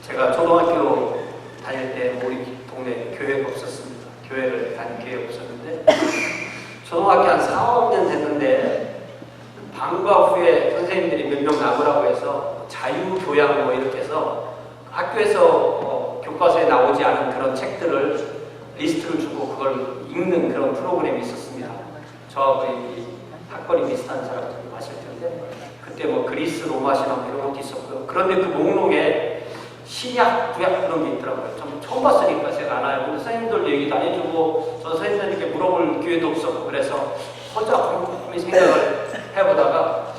제가 초등학교 다닐 때 우리 동네 교회가 없었습니다. 교회를 다닌 교회가 없었는데 초등학교 한 4, 5학년 됐는데 방과 후에 선생님들이 몇 명 남으라고 해서 자유교양 뭐 이렇게 해서 학교에서 교과서에 나오지 않은 그런 책들을 리스트를 주고 그걸 읽는 그런 프로그램이 있었습니다. 저하고 이 학번이 비슷한 사람들이 하실 텐데 그때 뭐 그리스 로마 신학 이런 것도 있었고요. 그런데 그 목록에 신약, 구약 그런 게 있더라고요. 좀 처음 봤으니까 제가 알아요. 근데 선생님들도 얘기도 안 해주고 저 선생님들에게 물어볼 기회도 없었고 그래서 혼자 곰곰이 생각을 해보다가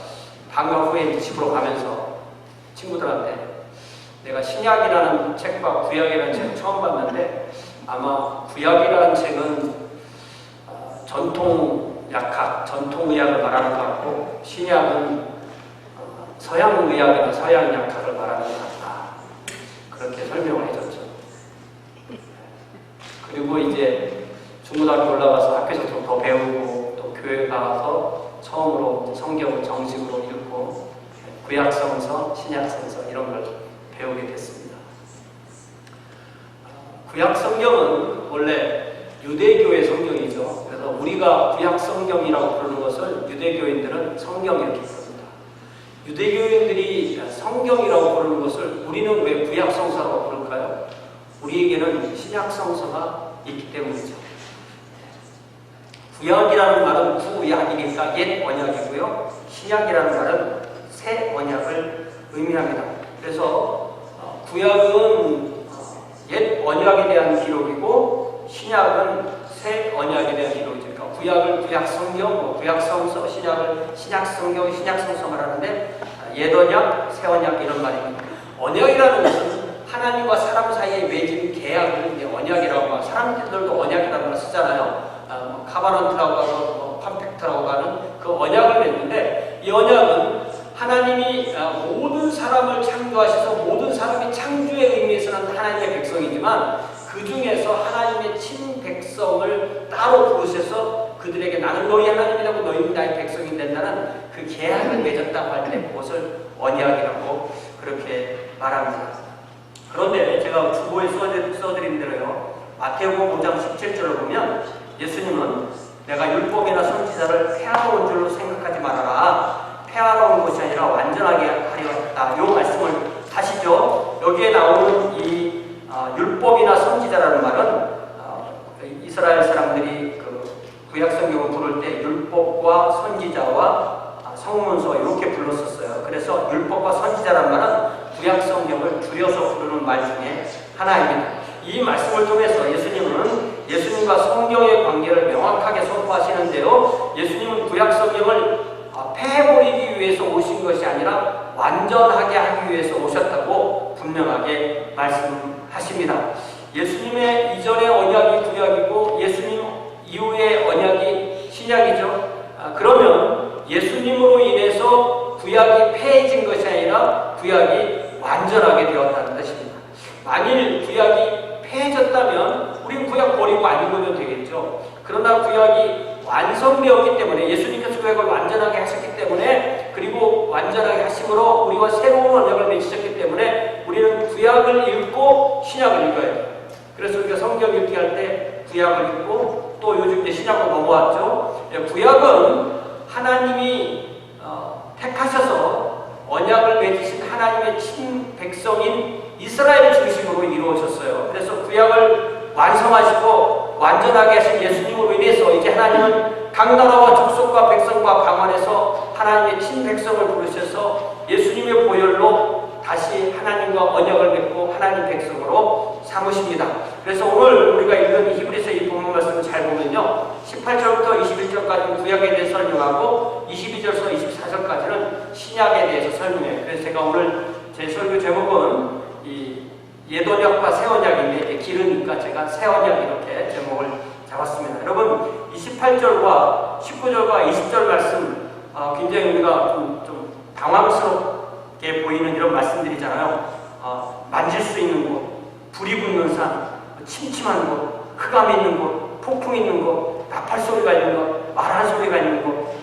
방과 후에 집으로 가면서 친구들한테 내가 신약이라는 책과 구약이라는 책을 처음 봤는데 아마 구약이라는 책은 전통 약학, 전통 의학을 말하는 것 같고 신약은 서양 의학이나 서양 약학을 말하는 것 같다. 그렇게 설명을 해줬죠. 그리고 이제 중고등학교 올라가서 학교에서 좀 더 배우고 또 교회 가서 처음으로 성경을 정식으로 읽고 구약성서, 신약성서 이런 걸 배우게 됐습니다. 구약성경은 원래 유대교의 성경이죠. 그래서 우리가 구약성경이라고 부르는 것을 유대교인들은 성경 이렇게 부릅니다. 유대교인들이 성경이라고 부르는 것을 우리는 왜 구약성서라고 부를까요? 우리에게는 신약성서가 있기 때문이죠. 구약이라는 말은 구약이니까 옛 언약이고요. 신약이라는 말은 새 언약을 의미합니다. 그래서 구약은 옛 언약에 대한 기록이고 신약은 새 언약에 대한 기록이죠. 그러니까 구약을 구약성경, 구약성서, 신약을 신약성경, 신약성서 말하는데 옛 언약, 새 언약 이런 말입니다. 언약이라는 것은 하나님과 사람 사이에 맺은 계약을 이제 언약이라고 하고 사람들도 언약이라고 말 쓰잖아요. 카바넌트라고 하고 컴팩트라고 하는 그 언약을 맺는데 이 언약은 하나님이 모든 사람을 창조하셔서 모든 사람이 창조의 의미에서는 하나님의 백성이지만 그 중에서 하나님의 친백성을 따로 부르셔서 그들에게 나는 너희 하나님이라고 너희는 나의 백성이 된다는 그 계약을 맺었다고 할 때 그것을 언약이라고 그렇게 말합니다. 그런데 제가 주보에 써드린 대로요. 마태복음 5장 17절을 보면 예수님은 내가 율법이나 선지자를 폐하러 온 줄로 생각하지 말아라. 폐하러 온 것이 아니라 완전하게 하려 했다. 이 말씀을 하시죠. 여기에 나오는 이 율법이나 선지자라는 말은 이스라엘 사람들이 그 구약성경을 부를 때 율법과 선지자와 성문서 이렇게 불렀었어요. 그래서 율법과 선지자라는 말은 구약성경을 줄여서 부르는 말 중에 하나입니다. 이 말씀을 통해서 예수님은 예수님과 성경의 관계를 명확하게 선포하시는데요. 예수님은 구약성경을 폐해버리기 위해서 오신 것이 아니라 완전하게 하기 위해서 오셨다고 분명하게 말씀하십니다. 예수님의 이전의 언약이 구약이고 예수님 이후의 언약이 신약이죠. 그러면 예수님으로 인해서 구약이 폐해진 것이 아니라 구약이 완전하게 되었다는 뜻입니다. 만일 구약이 폐해졌다면 우리는 구약 버리고 안 읽으면 되겠죠. 그러나 구약이 완성되었기 때문에 예수님께서 구약을 완전하게 하셨기 때문에 그리고 완전하게 하심으로 우리와 새로운 언약을 맺으셨기 때문에 우리는 구약을 읽고 신약을 읽어야 돼요. 그래서 우리가 성경 읽기 할 때 구약을 읽고 또 요즘 이제 신약으로 넘어왔죠. 구약은 하나님이 택하셔서 언약을 맺으신 하나님의 친백성인 이스라엘 중심으로 이루어졌어요. 그래서 구약을 완성하시고 완전하게 하신 예수님으로 인해서 이제 하나님은 각 나라와 족속과 백성과 방언에서 하나님의 친백성을 부르셔서 예수님의 보혈로 다시 하나님과 언약을 맺고 하나님 백성으로 삼으십니다. 그래서 오늘 우리가 읽은 히브리서 이 본문 말씀을 잘 보면요. 18절부터 21절까지는 구약에 대해 설명하고 22절에서 24절까지는 신약에 대해서 설명해요. 그래서 제가 오늘 제 설교 제목은 이 옛언약과 새언약인데 길으니까 제가 새언약 이렇게 제목을 잡았습니다. 여러분 28절과 19절과 20절 말씀 굉장히 우리가 좀 당황스럽게 보이는 이런 말씀들이잖아요. 만질 수 있는 곳, 불이 붙는 산, 침침한 곳, 흑암이 있는 곳, 폭풍이 있는 곳, 나팔 소리가 있는 곳, 말하는 소리가 있는 곳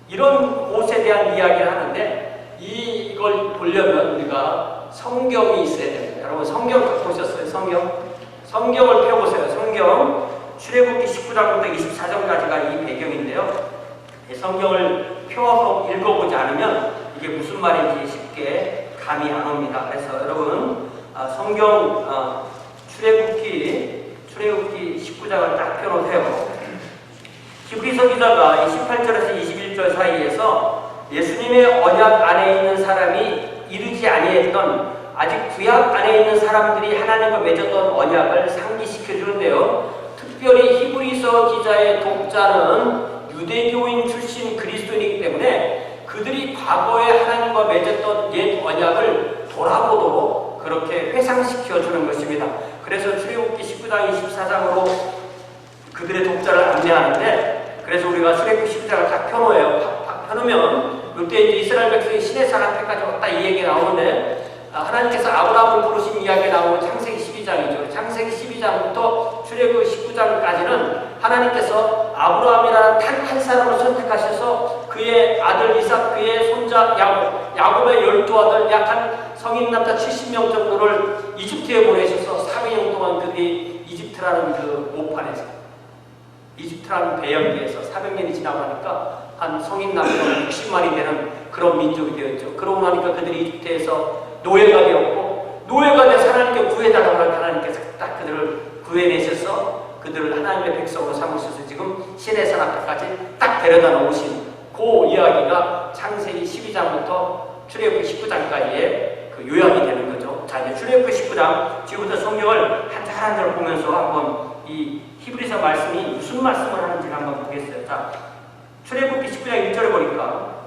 이런 곳에 대한 이야기를 하는데 이걸 보려면 우리가 성경이 있어야 됩니다. 여러분 성경 보셨어요? 성경을 펴보세요. 성경 출애굽기 19장부터 24장까지가 이 배경인데요. 성경을 펴서 읽어보지 않으면 이게 무슨 말인지 쉽게 감이 안 옵니다. 그래서 여러분 성경 출애굽기 19장을 딱 펴놓으세요. 히브리서 기자가 18절에서 21절 사이에서 예수님의 언약 안에 있는 사람이 이루지 아니했던 아직 구약 안에 있는 사람들이 하나님과 맺었던 언약을 상기시켜 주는데요. 특별히 히브리서 기자의 독자는 유대교인 출신 그리스도인이기 때문에 그들이 과거에 하나님과 맺었던 옛 언약을 돌아보도록 그렇게 회상시켜 주는 것입니다. 그래서 출애굽기 19장 24장으로 그들의 독자를 안내하는데, 그래서 우리가 출애굽기 19장을 딱 펴놓아요. 펴놓으면 이때 이제 이스라엘 백성이 시내산 앞에까지 왔다 이 얘기 나오는데, 하나님께서 아브라함을 부르신 이야기 나오는 창세기 12장이죠. 창세기 12장부터 출애굽기 19장까지는 하나님께서 아브라함이라는 단 한 사람을 선택하셔서 그의 아들 이삭, 그의 손자 야곱의 12아들 약 한 성인 남자 70명 정도를 이집트에 보내셔서 400년 동안 그들이 이집트라는 그 모판에서, 이집트라는 배역기에서 400년이 지나고 나니까 한 성인 남자가 60만이 되는 그런 민족이 되었죠. 그러고 나니까 그들이 이집트에서 노예가 되었고, 노예가 돼서 하나님께 구해달라고 할 하나님께서 딱 그들을 구해내셔서 그들을 하나님의 백성으로 삼으셔서 지금 시내산 앞에까지 딱 데려다 놓으신 그 이야기가 창세기 12장부터 출애굽기 19장까지의 그 요약이 되는 거죠. 자, 이제 출애굽기 19장 지금부터 성경을 한 절 한 절 보면서 한번 이 히브리서 말씀이 무슨 말씀을 하는지 한번 보겠어요. 자, 출애굽기 19장 1절에 보니까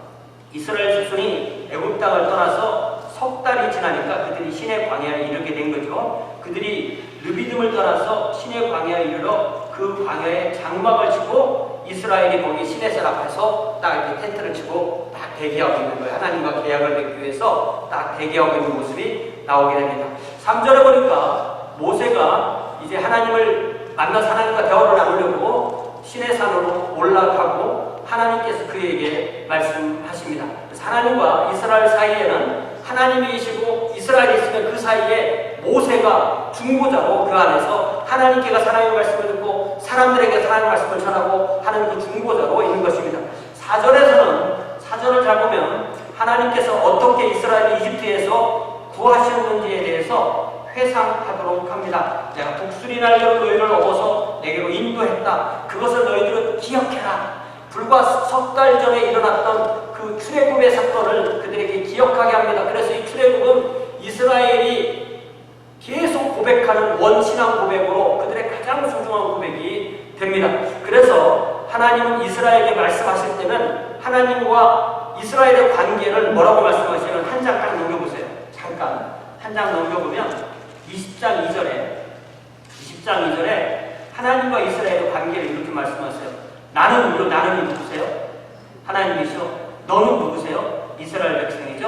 이스라엘 자손이 애굽 땅을 떠나서 석 달이 지나니까 그들이 시내 광야에 이르게 된 거죠. 그들이 르비딤을 떠나서 시내 광야에 이르러 그 광야에 장막을 치고 이스라엘이 거기 시내산 앞에서 딱 이렇게 텐트를 치고 딱 대기하고 있는 거예요. 하나님과 계약을 맺기 위해서 딱 대기하고 있는 모습이 나오게 됩니다. 3절에 보니까 모세가 이제 하나님을 만나서 하나님과 대화를 나누려고 시내산으로 올라가고 하나님께서 그에게 말씀하십니다. 그래서 하나님과 이스라엘 사이에는 하나님이시고 이스라엘이 있으면 그 사이에 모세가 중보자로 그 안에서 하나님께서 하나님의 말씀을 듣고 사람들에게 하나님의 말씀을 전하고 하는 그 중보자로 있는 것입니다. 4절을 잘 보면 하나님께서 어떻게 이스라엘을 이집트에서 구하셨는지에 대해서 회상하도록 합니다. 내가 독수리 날개로 너희를 업어서 내게로 인도했다. 그것을 너희들은 기억해라. 불과 석 달 전에 일어났던 그 출애굽의 사건을 그들에게 기억하게 합니다. 그래서 이 출애굽은 이스라엘이 계속 고백하는 원신앙 고백으로 그들의 가장 소중한 고백이 됩니다. 그래서 하나님은 이스라엘에게 말씀하실 때는 하나님과 이스라엘의 관계를 뭐라고 말씀하시면 한 장 딱 넘겨보세요. 잠깐 한 장 넘겨보면 20장 2절에 하나님과 이스라엘의 관계를 이렇게 말씀하세요. 나는 누구세요? 하나님이시죠. 너는 누구세요? 이스라엘 백성이죠.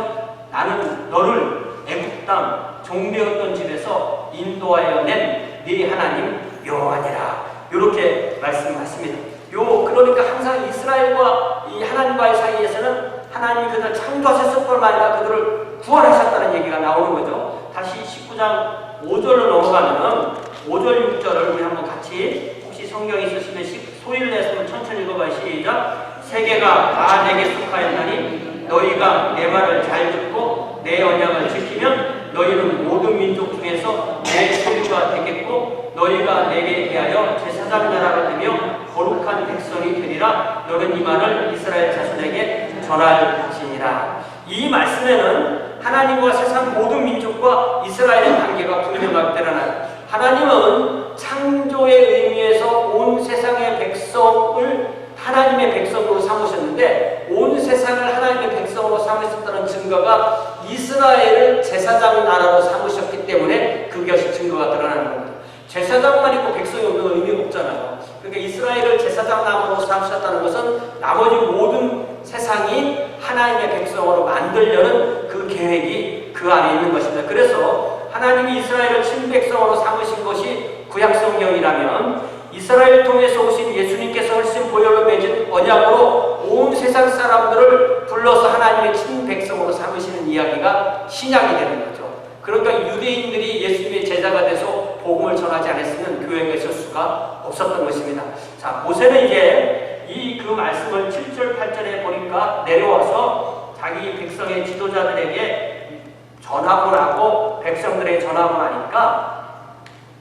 나는 너를 애굽 땅 종되었던 집에서 인도하여 낸 네 하나님 여호와니라. 이렇게 말씀하십니다. 그러니까 항상 이스라엘과 이 하나님과의 사이에서는 하나님이 그들을 창조하셨을 뿐만 아니라 그들을 구원하셨다는 얘기가 나오는 거죠. 다시 19장 5절로 넘어가면은 5절 6절을 우리 한번 같이, 혹시 성경이 있으시면 소리를 내서 천천히 읽어봐요. 시작. 세계가 다 내게 속하였나니 너희가 내 말을 잘 듣고 내 언약을 지키면 너희는 모든 민족 중에서 내 소유가 되겠고 너희가 내게 대하여 제사장 나라가 되며 거룩한 백성이 되리라. 너는 이 말을 이스라엘 자손에게 전할지니라. 이 말씀에는 하나님과 세상 모든 민족과 이스라엘의 관계가 분명하게 드러나요. 하나님은 창조의 의미에서 온 세상의 백성을 하나님의 백성으로 삼으셨는데, 온 세상을 하나님의 백성으로 삼으셨다는 증거가 이스라엘을 제사장 나라로 삼으셨기 때문에 그것이 증거가 드러나는 겁니다. 제사장만 있고 백성이 없는 의미가 없잖아요. 그러니까 이스라엘을 제사장 나라로 삼으셨다는 것은 나머지 모든 세상이 하나님의 백성으로 만들려는 그 계획이 그 안에 있는 것입니다. 그래서 하나님이 이스라엘을 친백성으로 삼으신 것이 구약성경이라면, 이스라엘 통해서 오신 예수님께서 훨씬 보혈로 맺은 언약으로 온 세상 사람들을 불러서 하나님의 친백성으로 삼으시는 이야기가 신약이 되는 거죠. 그러니까 유대인들이 제자가 돼서 복음을 전하지 않았으면 교회에 있을 수가 없었던 것입니다. 자, 모세는 이제 그 말씀을 7절 8절에 보니까 내려와서 자기 백성의 지도자들에게 전하고 나고 백성들에게 전하고 나니까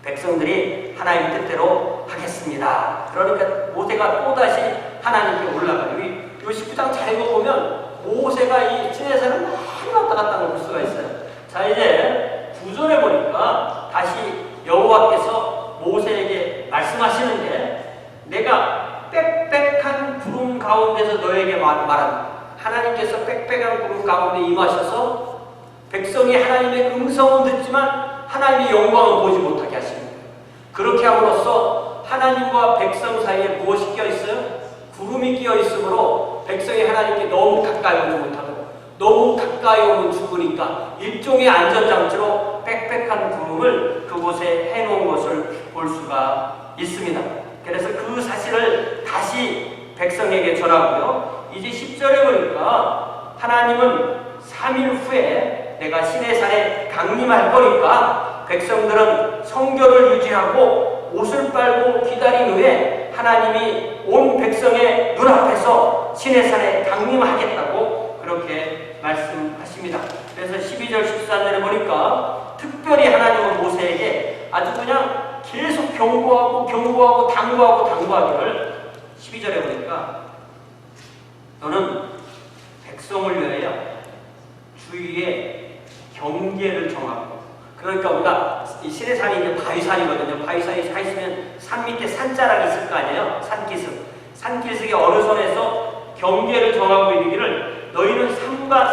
백성들이 하나님 뜻대로 하겠습니다. 그러니까 모세가 또다시 하나님께 올라가요. 이 19장 잘 읽어보면 모세가 이 시내산을 많이 왔다 갔다 볼 수가 있어요. 자, 이제 9절에 보니까 다시 여호와께서 모세에게 말씀하시는 게 내가 빽빽한 구름 가운데서 너에게 말한다. 하나님께서 빽빽한 구름 가운데 임하셔서 백성이 하나님의 음성은 듣지만 하나님의 영광을 보지 못하게 하시는 거예요. 그렇게 함으로써 하나님과 백성 사이에 무엇이 끼어있어요? 구름이 끼어있으므로 백성이 하나님께 너무 가까이 오지 못하고 너무 가까이 오면 죽으니까 일종의 안전장치로 빽빽한 구름을 그곳에 해놓은 것을 볼 수가 있습니다. 그래서 그 사실을 다시 백성에게 전하고요. 이제 10절에 보니까 하나님은 3일 후에 내가 시내산에 강림할 거니까 백성들은 성결을 유지하고 옷을 빨고 기다린 후에 하나님이 온 백성의 눈앞에서 시내산에 강림하겠다고 그렇게 말씀하십니다. 그래서 12절 13절에 보니까 특별히 하나님은 모세에게 아주 그냥 계속 경고하고 당부하기를 12절에 보니까 너는 백성을 위하여 주위에 경계를 정하고, 그러니까 우리가 이 시내산이 이제 바위산이거든요. 바위산이 서 있으면 산 밑에 산자락이 있을 거 아니에요. 산기슭의 어느 선에서 경계를 정하고 이르기를 너희는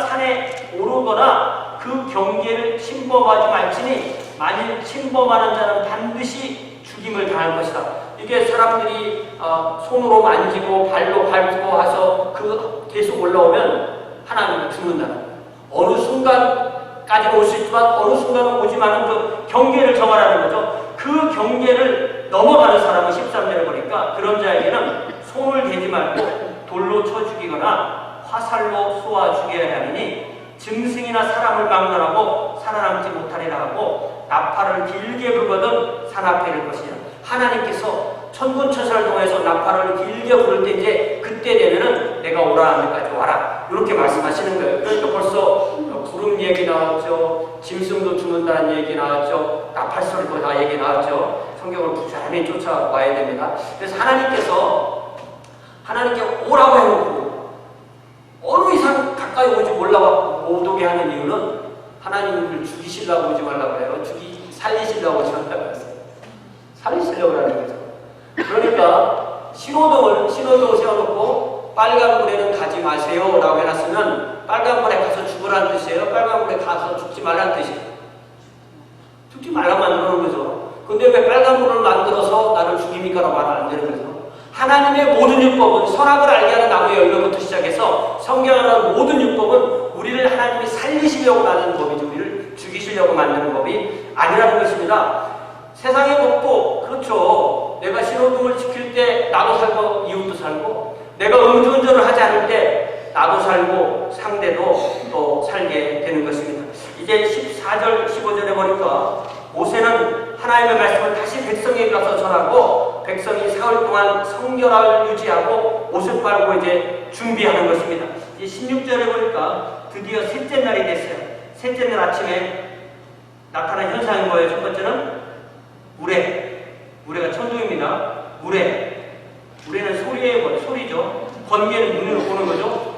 산에 오르거나 그 경계를 침범하지 말지니 만일 침범하는 자는 반드시 죽임을 당할 것이다. 이게 사람들이 손으로 만지고 발로 밟고 해서 계속 올라오면 하나님은 죽는다. 어느 순간까지는 올 수 있지만 어느 순간은 오지만은 그 경계를 정하라는 거죠. 그 경계를 넘어가는 사람은 13절에 보니까 그런 자에게는 손을 대지 말고 돌로 쳐 죽이거나 화살로 쏘아 죽여야 하니 짐승이나 사람을 막론하고 살아남지 못하리라 하고 나팔을 길게 불거든 산 앞에 이를 것이냐. 하나님께서 천군천사를 통해서 나팔을 길게 부를 때 이제 그때 되면은 내가 오라는 데까지 와라. 이렇게 말씀하시는 거예요. 그러니까 벌써 구름 얘기 나왔죠. 짐승도 죽는다는 얘기 나왔죠. 나팔 소리도 다 얘기 나왔죠. 성경을 부지런히 쫓아와야 됩니다. 그래서 하나님께 오라고 해놓고 어느 이상 가까이 오지 못 오게 하는 이유는 하나님을 죽이시려고 오지 말라고 해요. 살리시려고 오지 말라고 했어요. 살리시려고 하는 거죠. 그러니까 신호등을 세워놓고 빨간불에는 가지 마세요 라고 해놨으면 빨간불에 가서 죽으라는 뜻이에요. 빨간불에 가서 죽지 말라는 뜻이에요. 죽지 말라고 만들어놓은 거죠. 근데 왜 빨간불을 만들어서 나를 죽입니까? 라고 말은 안 되는 거죠. 하나님의 모든 율법은 선악을 알게 하는 나무의 열매부터 시작해서 성경하는 모든 율법은 우리를 하나님이 살리시려고 만드는 법이죠. 우리를 죽이시려고 만드는 법이 아니라는 것입니다. 세상의 법도 그렇죠. 내가 신호등을 지킬 때 나도 살고 이웃도 살고, 내가 음주운전을 하지 않을 때 나도 살고 상대도 또 살게 되는 것입니다. 이제 14절 15절에 보니까 모세는 하나님의 말씀을 다시 백성에게 가서 전하고 백성이 사흘 동안 성결을 유지하고 옷을 빨고 이제 준비하는 것입니다. 이제 16절에 보니까 드디어 셋째 날이 됐어요. 셋째 날 아침에 나타난 현상인 거예요. 첫 번째는 우레가 천둥입니다. 우레는 소리죠. 번개는 눈으로 보는 거죠.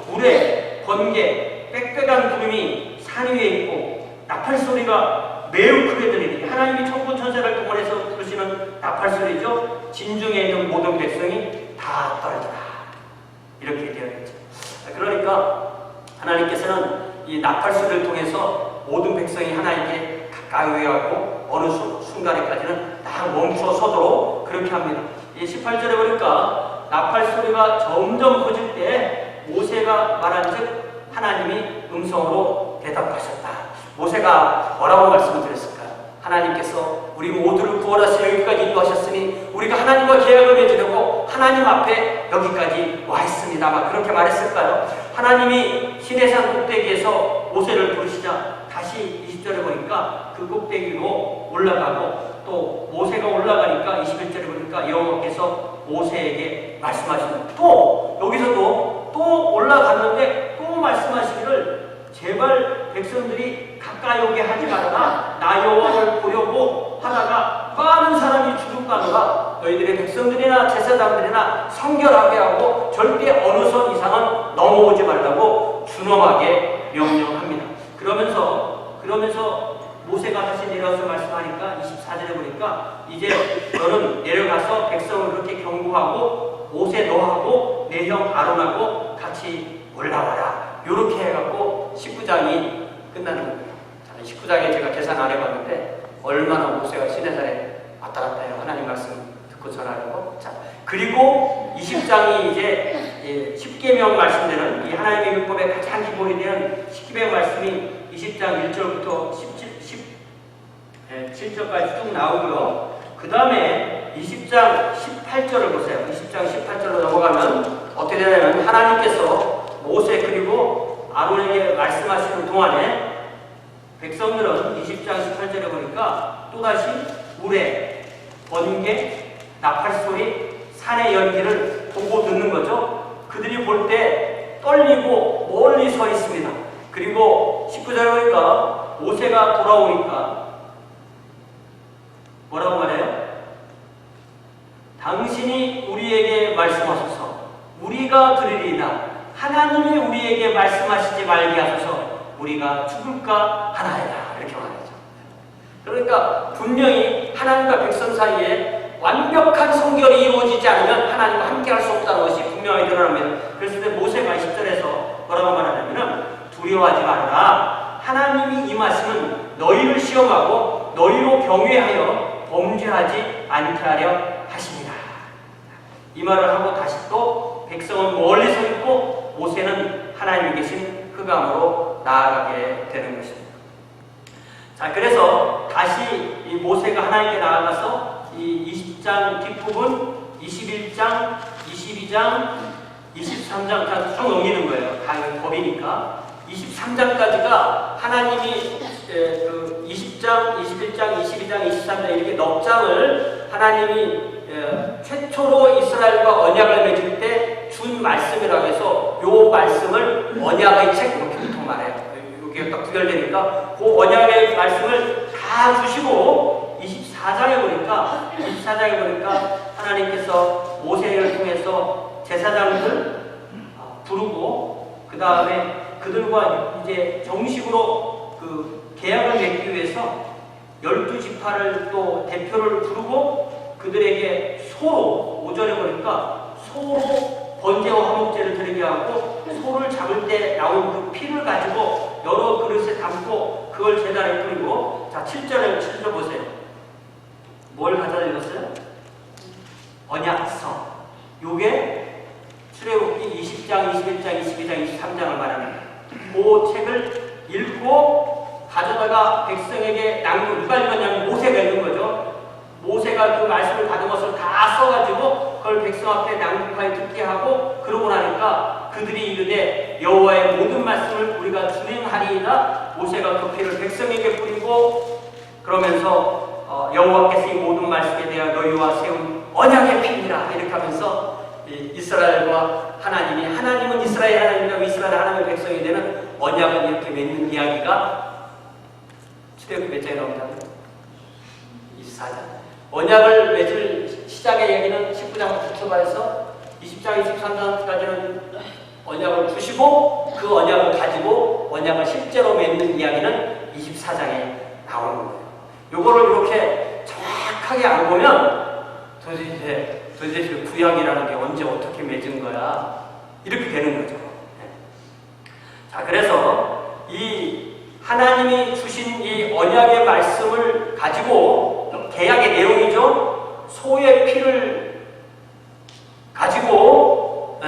번개, 빽빽한 구름이 산 위에 있고 나팔 소리가 매우 크게 들리니 하나님이 천군 천사를 동원해서 부르시는 나팔 소리죠. 진중에 있는 모든 백성이 다 떨어져라. 이렇게 되어 있죠. 그러니까 하나님께서는 이 나팔 소리를 통해서 모든 백성이 하나님께 가까이 하고 어느 순간에까지는 딱 멈춰 서도록 그렇게 합니다. 이 18절에 보니까 나팔 소리가 점점 커질 때 모세가 말한즉 하나님이 음성으로 대답하셨다. 모세가 뭐라고 말씀을 드렸을까요? 하나님께서 우리 모두를 구원하시려 여기까지 인도하셨으니 우리가 하나님과 계약을 맺으려고 하나님 앞에 여기까지 와 있습니다. 아마 그렇게 말했을까요? 하나님이 시내산 꼭대기에서 모세를 부르시자 다시 20절에 보니까 그 꼭대기로 올라가고 또 모세가 올라가니까 21절에 보니까 여호와께서 모세에게 말씀하시는 또 여기서도 또 올라갔는데 또 말씀하시기를 제발 백성들이 가까이 오게 하지 말아라. 나 여호와를 보려고 하다가 많은 사람이 죽을까노라. 너희들의 백성들이나 제사장들이나 성결하게 하고 절대 어느 선 이상은 넘어오지 말라고 준엄하게 명령합니다. 그러면서 모세가 다시 내려와서 말씀하니까 24절에 보니까 이제 너는 내려가서 백성을 그렇게 경고하고 모세 너하고 내 형 아론하고 같이 올라와라. 이렇게 해갖고 19장이 끝나는 겁니다. 19장에 제가 계산 안 해봤는데 얼마나 모세가 시내산에 왔다 갔다 해요. 하나님 말씀 듣고 전하려고. 자, 그리고 20장이 이제 10계명 말씀되는 이 하나님의 율법의 가장 기본이 되는 10계명 말씀이 20장 1절부터 7절까지 쭉 나오고요. 그 다음에 20장 18절을 보세요. 20장 18절로 넘어가면 어떻게 되냐면 하나님께서 모세 그리고 아론에게 말씀하시는 동안에 백성들은 20장 18절에 보니까 또다시 우레, 번개, 나팔소리, 산의 연기를 보고 듣는 거죠. 그들이 볼 때 떨리고 멀리 서 있습니다. 그리고 19절에 보니까 모세가 돌아오니까 뭐라고 말해요? 당신이 우리에게 말씀하소서. 우리가 들으리이다. 하나님이 우리에게 말씀하시지 말게 하소서. 우리가 죽을까 하나이다. 이렇게 말하죠. 그러니까 분명히 하나님과 백성 사이에 완벽한 성결이 이루어지지 않으면 하나님과 함께 할 수 없다는 것이 분명히 드러납니다. 그래서 모세가 20절에서 뭐라고 말하냐면 두려워하지 말아라. 하나님이 임하시면 너희를 시험하고 너희로 경외하여 범죄하지 않게 하려 하십니다. 이 말을 하고 다시 또 백성은 멀리 서 있고 모세는 하나님이 계신 흑암으로 나아가게 되는 것입니다. 자, 그래서 다시 이 모세가 하나님께 나아가서 이 20장 뒷부분, 21장, 22장, 23장 쭉 넘기는 거예요. 다 법이니까. 23장까지가 하나님이 20장, 21장, 22장, 23장 이렇게 넉 장을 하나님이 최초로 이스라엘과 언약을 맺을 때 준 말씀이라고 해서 요 말씀을 언약의 책 이렇게 보통 말해요. 이게 딱 구별되니까 그 언약의 말씀을 다 주시고 24장에 보니까 하나님께서 모세를 통해서 제사장들 부르고 그 다음에 그들과 이제 정식으로 그 계약을 맺기 위해서 12지파를 또 대표를 부르고 그들에게 소로 5절에 보니까 소로 번제와 화목제를 드리게 하고 소를 잡을 때 나온 그 피를 가지고 여러 그릇에 담고 그걸 제단에 뿌리고 자 7절 보세요. 뭘 갖다 드렸어요? 언약서. 요게 출애굽기 20장, 21장, 22장, 23장을 말합니다. 그 책을 읽고 가져다가 백성에게 누가 읽었냐면 모세가 읽은 거죠. 모세가 그 말씀을 받은 것을 다 써가지고 그걸 백성 앞에 낭독하여 듣게 하고 그러고 나니까 그들이 이르되 여호와의 모든 말씀을 우리가 준행하리이다. 모세가 그 피를 백성에게 뿌리고 그러면서 여호와께서 이 모든 말씀에 대하여 너희와 세운 언약의 피니라 이렇게 하면서 이스라엘과 하나님은 이스라엘 하나님이고 이스라엘 하나님의 백성이 되는 언약을 이렇게 맺는 이야기가 출애굽기 몇 장에 나온다고요? 24장. 언약을 맺을 시작의 얘기는 19장부터 출발해서 20장, 23장까지는 언약을 주시고 그 언약을 가지고 언약을 실제로 맺는 이야기는 24장에 나오는 거예요. 요거를 이렇게 정확하게 안 보면 도대체 구약이라는 게 언제 어떻게 맺은 거야? 이렇게 되는 거죠. 자, 그래서 이 하나님이 주신 이 언약의 말씀을 가지고 계약의 내용이죠. 소의 피를 가지고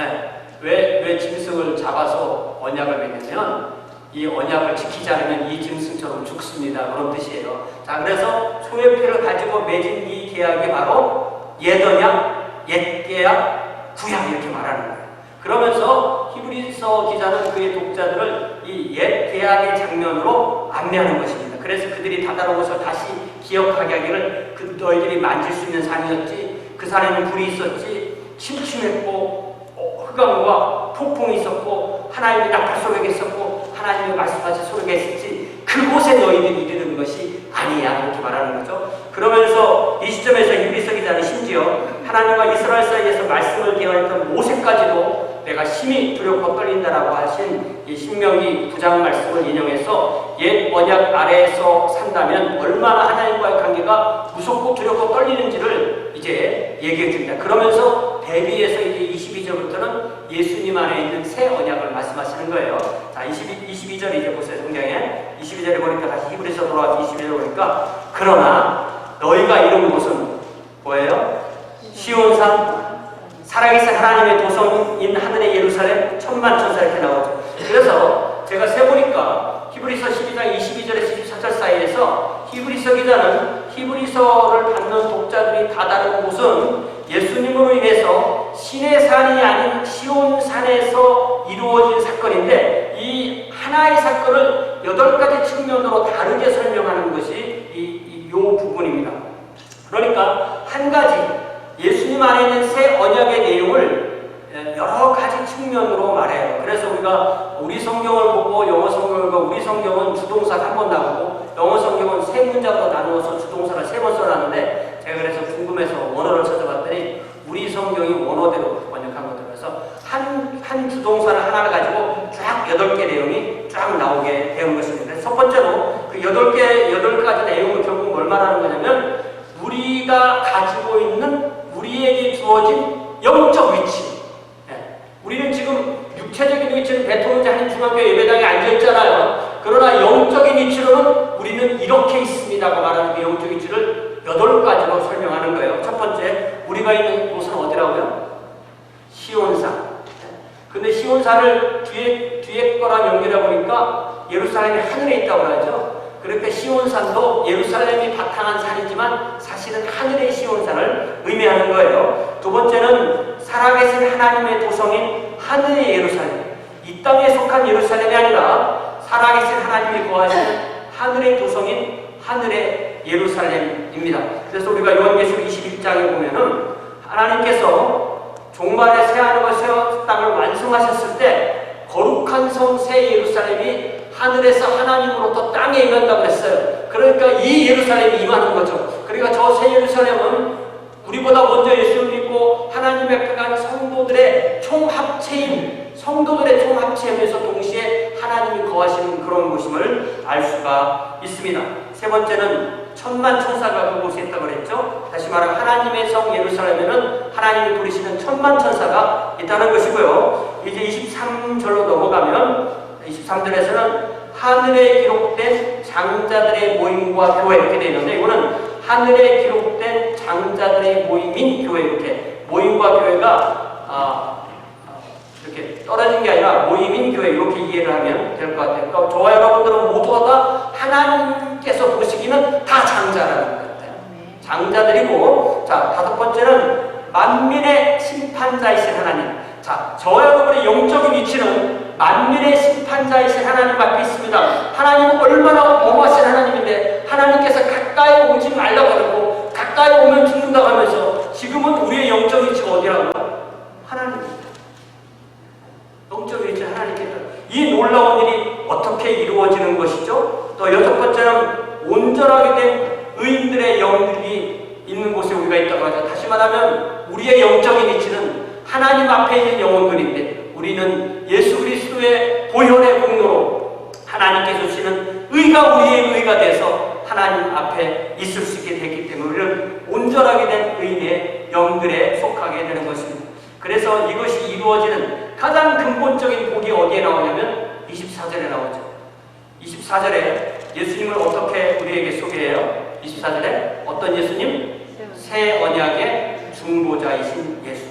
왜 짐승을 잡아서 언약을 맺냐면 이 언약을 지키지 않으면 이 짐승처럼 죽습니다. 그런 뜻이에요. 자, 그래서 소의 피를 가지고 맺은 이 계약이 바로 옛 언약, 옛 계약, 구약 이렇게 말하는 거예요. 그러면서 히브리서 기자는 그의 독자들을 이 옛 계약의 장면으로 안내하는 것입니다. 그래서 그들이 다다른 것을 다시 기억하게 하기를 너희들이 만질 수 있는 산이었지, 그 산에는 불이 있었지, 침침했고 흑암과 폭풍이 있었고 하나님의 나팔 소리가 있었고 하나님의 말씀하신 소리가 있었지, 그곳에 너희들이 이르는 것이 아니야, 이렇게 말하는 거죠. 그러면서 이 시점에서 히브리서 기자는 심지어 하나님과 이스라엘 사이에서 말씀을 대화했던 모세까지도 내가 심히 두렵고 떨린다라고 하신 이 신명기 9장 말씀을 인용해서 옛 언약 아래에서 산다면 얼마나 하나님과의 관계가 무섭고 두렵고 떨리는지를 이제 얘기해 줍니다. 그러면서 대비해서 이제 22절부터는 예수님 안에 있는 새 언약을 말씀하시는 거예요. 자, 22절 이제 보세요. 성경에 22절에 보니까 다시 히브리서 돌아와서 22절에 보니까 그러나 너희가 이룬 곳은 뭐예요? 시온산, 살아계신 하나님의 도성인 하늘의 예루살렘, 천만천사 이렇게 나오죠. 그래서 제가 세보니까 히브리서 12장 22절에서 24절 사이에서 히브리서 기자는 히브리서를 받는 독자들이 다다른 곳은 예수님으로 인해서 신의 산이 아닌 시온산에서 이루어진 사건인데, 이 하나의 사건을 8가지 측면으로 다르게 설명하는 것이 이 부분입니다. 그러니까 한 가지 예수님 안에 있는 새 언약의 내용을 여러 가지 측면으로 말해요. 그래서 우리가 우리 성경을 보고 영어 성경을 보고, 우리 성경은 주동사가 한 번 나오고 영어 성경은 세 문장으로 나누어서 주동사를 3번 써놨는데, 제가 그래서 궁금해서 원어를 찾아봤더니 우리 성경이 원어대로 번역한 것들, 그래서 한 주동사를 하나를 가지고 쫙 8개 내용이 쫙 나오게 되는 것입니다. 그래서 첫 번째로 그 8가지 내용을 결국 뭘 말하는 거냐면, 우리가 가지고 있는 우리에게 주어진 영적 위치. 우리는 지금 육체적인 위치는 베토벤 한인중학교 예배당에 앉아있잖아요. 그러나 영적인 위치로는 우리는 이렇게 있습니다고 말하는 그 영적 위치를 8가지로 설명하는 거예요. 첫 번째, 우리가 있는 곳은 어디라고요? 시온산. 근데 시온산을 뒤에 거랑 연결해 보니까 예루살렘이 하늘에 있다고 하죠. 그러니까 시온산도 예루살렘이 바탕한 산이지만 사실은 하늘의 시온산을 의미하는 거예요. 두 번째는 살아계신 하나님의 도성인 하늘의 예루살렘. 이 땅에 속한 예루살렘이 아니라 살아계신 하나님이 거하시는 하늘의 도성인 하늘의 예루살렘입니다. 그래서 우리가 요한계시록 21장에 보면은 하나님께서 종말의 새 하늘과 새 땅을 완성하셨을 때 거룩한 성 새 예루살렘이 하늘에서 하나님으로부터 땅에 임한다고 했어요. 그러니까 이 예루살렘이 임하는 거죠. 그러니까 저 새 예루살렘은 우리보다 먼저 예수를 믿고 하나님 앞에 간 성도들의 총합체인, 성도들의 총합체에서 동시에 하나님이 거하시는 그런 곳임을 알 수가 있습니다. 세 번째는 천만 천사가 그곳에 있다고 그랬죠. 다시 말하면 하나님의 성 예루살렘에는 하나님이 부리시는 천만 천사가 있다는 것이고요. 이제 23절로 넘어가면 23절에서는 하늘에 기록된 장자들의 모임과 교회 이렇게 되어 있는데, 이거는 하늘에 기록된 장자들의 모임인 교회, 이렇게 모임과 교회가 이렇게 떨어진 게 아니라 모임인 교회, 이렇게 이해를 하면 될 것 같아요. 그러니까 저와 여러분들은 모두가 다 하나님께서 보시기는 다 장자라는 것 같아요. 장자들이고, 자, 다섯 번째는 만민의 심판자이신 하나님. 자, 저와 여러분의 영적인 위치는 만민의 심판자이신 하나님 앞에 있습니다. 하나님은 얼마나 엄하신 하나님인데 하나님께서 가까이 오지 말라고 하고 가까이 오면 죽는다고 하면서 지금은 우리의 영적 위치가 어디라고요? 하나님입니다. 영적 위치는 하나님께서. 이 놀라운 일이 어떻게 이루어지는 것이죠? 또 여섯 번째는 온전하게 된 의인들의 영들이 있는 곳에 우리가 있다고 하죠. 다시 말하면 우리의 영적인 위치는 하나님 앞에 있는 영혼들인데, 우리는 예수 그리스도의 보혈의 공로로 하나님께 주시는 의가 우리의 의가 돼서 하나님 앞에 있을 수 있게 됐기 때문에 우리는 온전하게 된 의인의 영들에 속하게 되는 것입니다. 그래서 이것이 이루어지는 가장 근본적인 복이 어디에 나오냐면 24절에 나오죠. 24절에 예수님을 어떻게 우리에게 소개해요? 24절에 어떤 예수님? 새 언약의 중보자이신 예수.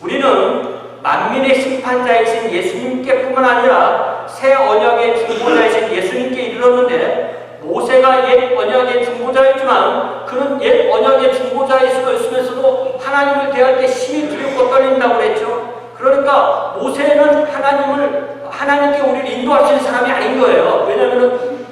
우리는 만민의 심판자이신 예수님께 뿐만 아니라 새 언약의 중보자이신 예수님께 이르렀는데, 모세가 옛 언약의 중보자였지만 그는 옛 언약의 중보자였으면서도 하나님을 대할 때 심히 두렵고 떨린다고 그랬죠. 그러니까 모세는 하나님께 우리를 인도할 수 있는 사람이 아닌 거예요. 왜냐하면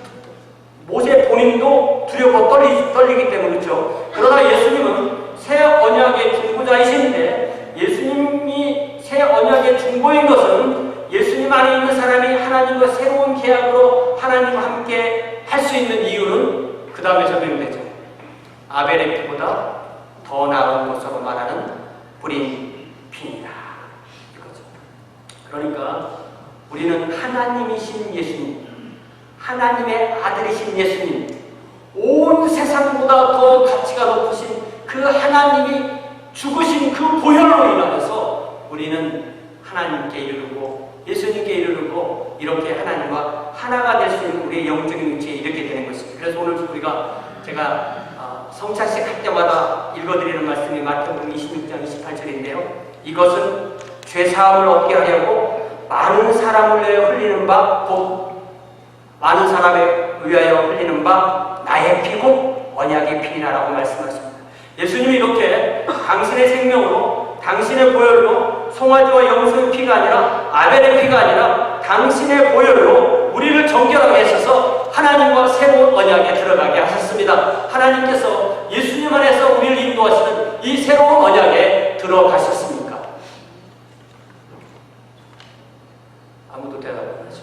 모세 본인도 두렵고 떨리기 때문에 그렇죠. 그러나 예수님은 새 언약의 중보자이신데 예수님이 새 언약의 중보인 것은 예수님 안에 있는 사람이 하나님과 새로운 계약으로 하나님과 함께 할 수 있는 이유는 그 다음에 설명되죠. 아벨의 피보다 더 나은 것으로 말하는 뿌린 피니라. 이거죠. 그러니까 우리는 하나님이신 예수님, 하나님의 아들이신 예수님, 온 세상보다 더 가치가 높으신 그 하나님이 죽으신 그 보혈로 인하여서 우리는 하나님께 이르르고 예수님께 이르르고 이렇게 하나님과 하나가 될 수 있는 우리의 영적인 위치에 이렇게 되는 것입니다. 그래서 오늘 제가 성찬식 할 때마다 읽어드리는 말씀이 마태복음 26장 28절인데요. 이것은 죄사함을 얻게 하려고 많은 사람을 위하여 흘리는 바 곧 많은 사람에 위하여 흘리는 바 나의 피고 언약의 피니라라고 말씀하십니다. 예수님이 이렇게 당신의 생명으로 당신의 보혈로 송아지와 염소의 피가 아니라 아벨의 피가 아니라 당신의 보혈로 우리를 정결하게 하셔서 하나님과 새로운 언약에 들어가게 하셨습니다. 하나님께서 예수님 안에서 우리를 인도하시는 이 새로운 언약에 들어가셨습니까? 아무도 대답 안 하죠.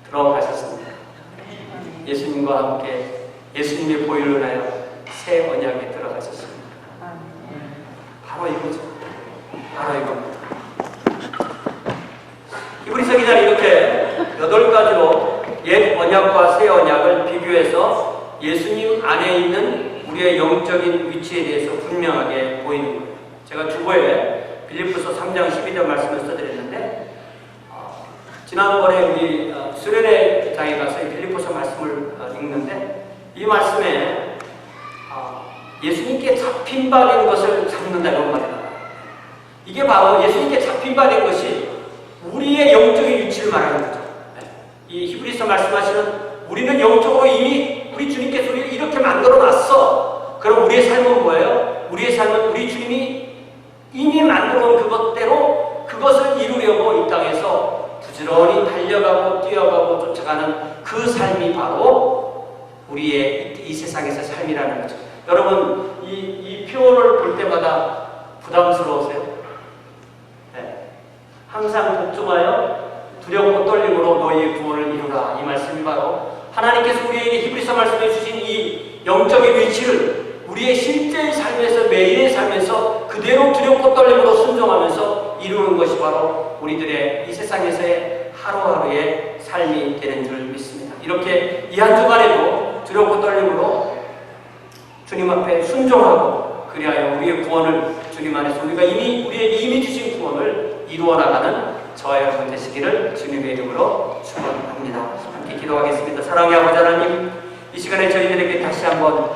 들어가셨습니다. 예수님과 함께 예수님의 보혈로 인하여 새 언약에 들어가셨습니다. 바로 이거죠. 바로 이겁니다. 히브리서 기자는 이렇게 8가지로 옛 언약과 새 언약을 비교해서 예수님 안에 있는 우리의 영적인 위치에 대해서 분명하게 보이는 거예요. 제가 주보에 빌립보서 3장 12절 말씀을 써드렸는데 지난번에 우리 수련회 장에 가서 빌립보서 말씀을 읽는데 이 말씀에 예수님께 잡힌 바 된 것을 잡는다는 말이다. 이게 바로 예수님께 잡힌 바 된 것이 우리의 영적인 위치를 말하는 거죠. 이 히브리서 말씀하시는 우리는 영적으로 이미 우리 주님께서 우리를 이렇게 만들어 놨어. 그럼 우리의 삶은 뭐예요? 우리의 삶은 우리 주님이 이미 만들어 놓은 그것대로 그것을 이루려고 이 땅에서 부지런히 달려가고 뛰어가고 쫓아가는 그 삶이 바로 우리의 이 세상에서 삶이라는 거죠. 여러분 이 표를 볼 때마다 부담스러우세요? 네. 항상 복종하여 두렵고 떨림으로 너희의 구원을 이루라. 이 말씀이 바로 하나님께서 우리에게 히브리서 말씀해 주신 이 영적인 위치를 우리의 실제의 삶에서 매일의 삶에서 그대로 두렵고 떨림으로 순종하면서 이루는 것이 바로 우리들의 이 세상에서의 하루하루의 삶이 되는 줄 믿습니다. 이렇게 이 한 주간에도 두렵고 떨림으로 주님 앞에 순종하고 그리하여 우리의 구원을 주님 안에서 우리에게 이미 주신 구원을 이루어 나가는 저와 여러분 되시기를 주님의 이름으로 축원합니다. 함께 기도하겠습니다. 사랑의 아버지 하나님, 이 시간에 저희들에게 다시 한번